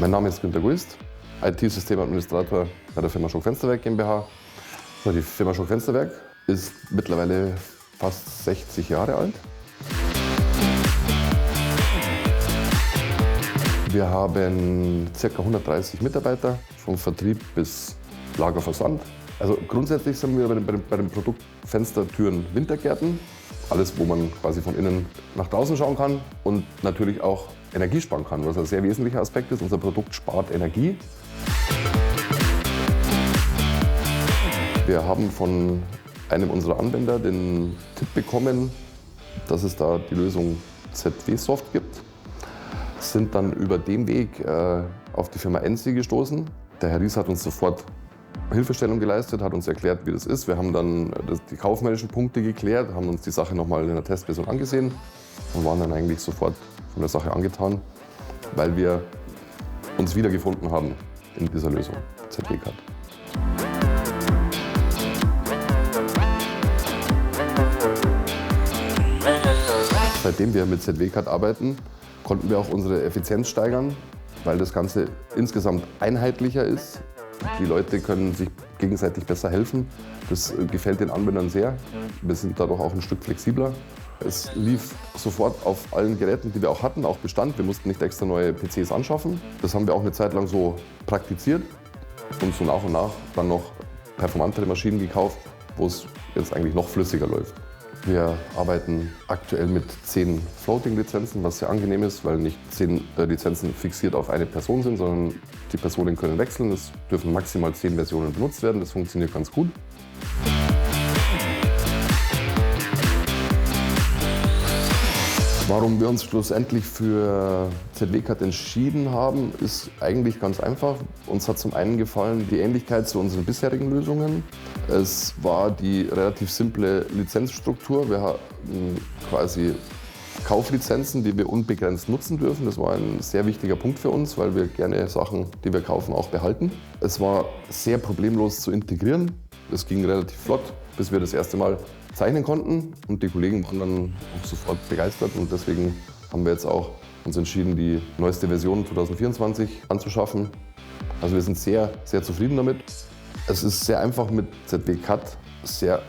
Mein Name ist Günter Guist, IT-Systemadministrator bei der Firma Schock Fensterwerk GmbH. Die Firma Schock Fensterwerk ist mittlerweile fast 60 Jahre alt. Wir haben ca. 130 Mitarbeiter, vom Vertrieb bis Lagerversand. Also grundsätzlich sind wir bei dem Produkt Fenster, Türen, Wintergärten. Alles, wo man quasi von innen nach draußen schauen kann und natürlich auch Energie sparen kann, was ein sehr wesentlicher Aspekt ist. Unser Produkt spart Energie. Wir haben von einem unserer Anwender den Tipp bekommen, dass es da die Lösung ZW-Soft gibt. Sind dann über den Weg auf die Firma Ensi gestoßen. Der Herr Ries hat uns sofort Hilfestellung geleistet, hat uns erklärt, wie das ist. Wir haben dann die kaufmännischen Punkte geklärt, haben uns die Sache nochmal in der Testversion angesehen und waren dann eigentlich sofort von der Sache angetan, weil wir uns wiedergefunden haben in dieser Lösung ZW-Cut. Seitdem wir mit ZW-Cut arbeiten, konnten wir auch unsere Effizienz steigern, weil das Ganze insgesamt einheitlicher ist. Die Leute können sich gegenseitig besser helfen. Das gefällt den Anwendern sehr. Wir sind dadurch auch ein Stück flexibler. Es lief sofort auf allen Geräten, die wir auch hatten, auch Bestand. Wir mussten nicht extra neue PCs anschaffen. Das haben wir auch eine Zeit lang so praktiziert und so nach und nach dann noch performantere Maschinen gekauft, wo es jetzt eigentlich noch flüssiger läuft. Wir arbeiten aktuell mit 10 Floating-Lizenzen, was sehr angenehm ist, weil nicht 10 Lizenzen fixiert auf eine Person sind, sondern die Personen können wechseln. Es dürfen maximal 10 Versionen benutzt werden, das funktioniert ganz gut. Warum wir uns schlussendlich für ZW-Cut entschieden haben, ist eigentlich ganz einfach. Uns hat zum einen gefallen die Ähnlichkeit zu unseren bisherigen Lösungen. Es war die relativ simple Lizenzstruktur. Wir hatten quasi Kauflizenzen, die wir unbegrenzt nutzen dürfen. Das war ein sehr wichtiger Punkt für uns, weil wir gerne Sachen, die wir kaufen, auch behalten. Es war sehr problemlos zu integrieren. Es ging relativ flott, bis wir das erste Mal zeichnen konnten und die Kollegen waren dann auch sofort begeistert und deswegen haben wir jetzt auch uns entschieden, die neueste Version 2024 anzuschaffen. Also wir sind sehr, sehr zufrieden damit. Es ist sehr einfach mit ZW-Cut, sehr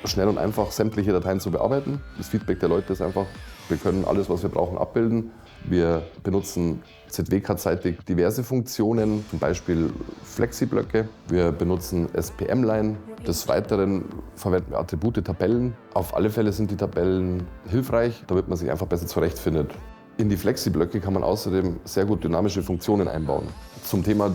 schnell und einfach sämtliche Dateien zu bearbeiten. Das Feedback der Leute ist einfach, wir können alles, was wir brauchen, abbilden. Wir benutzen ZW-Cut-seitig diverse Funktionen, zum Beispiel Flexi-Blöcke. Wir benutzen SPM-Line. Des Weiteren verwenden wir Attribute, Tabellen. Auf alle Fälle sind die Tabellen hilfreich, damit man sich einfach besser zurechtfindet. In die Flexi-Blöcke kann man außerdem sehr gut dynamische Funktionen einbauen. Zum Thema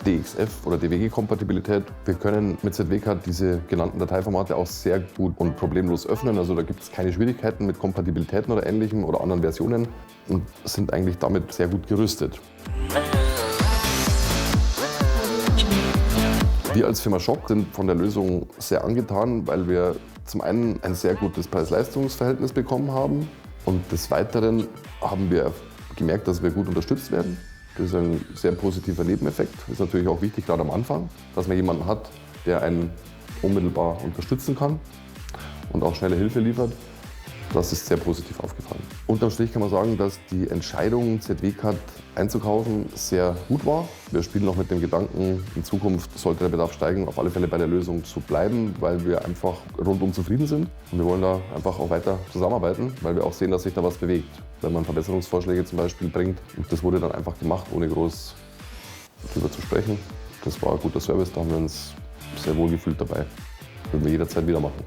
DXF oder DWG-Kompatibilität. Wir können mit ZW-Cut diese genannten Dateiformate auch sehr gut und problemlos öffnen. Also da gibt es keine Schwierigkeiten mit Kompatibilitäten oder Ähnlichem oder anderen Versionen und sind eigentlich damit sehr gut gerüstet. Wir als Firma Schock sind von der Lösung sehr angetan, weil wir zum einen ein sehr gutes Preis-Leistungs-Verhältnis bekommen haben und des Weiteren haben wir gemerkt, dass wir gut unterstützt werden. Das ist ein sehr positiver Nebeneffekt. Das ist natürlich auch wichtig, gerade am Anfang, dass man jemanden hat, der einen unmittelbar unterstützen kann und auch schnelle Hilfe liefert. Das ist sehr positiv aufgefallen. Unterm Strich kann man sagen, dass die Entscheidung, ZW-Cut einzukaufen, sehr gut war. Wir spielen noch mit dem Gedanken, in Zukunft sollte der Bedarf steigen, auf alle Fälle bei der Lösung zu bleiben, weil wir einfach rundum zufrieden sind. Und wir wollen da einfach auch weiter zusammenarbeiten, weil wir auch sehen, dass sich da was bewegt. Wenn man Verbesserungsvorschläge zum Beispiel bringt, und das wurde dann einfach gemacht, ohne groß darüber zu sprechen. Das war ein guter Service, da haben wir uns sehr wohl gefühlt dabei. Würden wir jederzeit wieder machen.